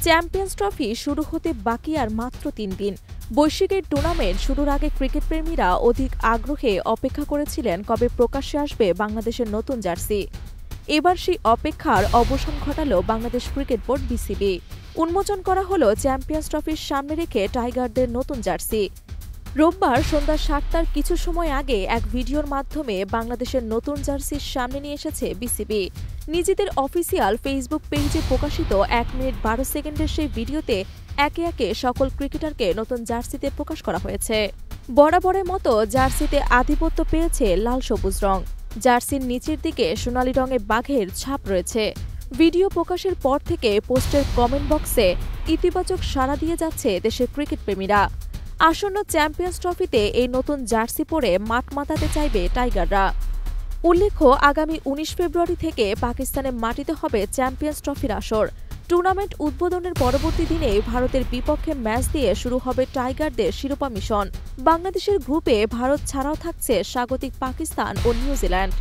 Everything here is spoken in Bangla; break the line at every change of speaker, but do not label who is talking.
চ্যাম্পিয়ন্স ট্রফি শুরু হতে বাকি আর মাত্র ৩ দিন। বৈশ্বিক এই টুর্নামেন্ট শুরুর আগে ক্রিকেট প্রেমীরা অধিক আগ্রহে অপেক্ষা করেছিলেন কবে প্রকাশ্যে আসবে বাংলাদেশের নতুন জার্সি। এবার সেই অপেক্ষার অবসান ঘটাল বাংলাদেশ ক্রিকেট বোর্ড বিসিবি। উন্মোচন করা হলো চ্যাম্পিয়ন্স ট্রফির সামনে রেখে টাইগারদের নতুন জার্সি। রোববার সন্ধ্যা ৭টার কিছু সময় আগে এক ভিডিওর মাধ্যমে বাংলাদেশের নতুন জার্সির সামনে নিয়ে এসেছে বিসিবি। নিজেদের অফিসিয়াল ফেসবুক পেজে প্রকাশিত ১ মিনিট ১২ সেকেন্ডের সেই ভিডিওতে একে একে সকল ক্রিকেটারকে নতুন জার্সিতে প্রকাশ করা হয়েছে। বরাবরের মতো জার্সিতে আধিপত্য পেয়েছে লাল সবুজ রং। জার্সির নিচের দিকে সোনালী রঙের বাঘের ছাপ রয়েছে। ভিডিও প্রকাশের পর থেকে পোস্টের কমেন্ট বক্সে ইতিবাচক সাড়া দিয়ে যাচ্ছে দেশের ক্রিকেট প্রেমীরা। আসন্ন চ্যাম্পিয়ন্স ট্রফিতে এই নতুন জার্সি পরে মাঠ মাতাতে চাইবে টাইগাররা। উল্লেখ্য, আগামী ১৯ ফেব্রুয়ারি থেকে পাকিস্তানের মাটিতে হবে চ্যাম্পিয়ন্স ট্রফির আসর। টুর্নামেন্ট উদ্বোধনের পরবর্তী দিনে ভারতের বিপক্ষে ম্যাচ দিয়ে শুরু হবে টাইগারদের শিরোপা মিশন। বাংলাদেশের গ্রুপে ভারত ছাড়াও থাকছে স্বাগতিক পাকিস্তান ও নিউজিল্যান্ড।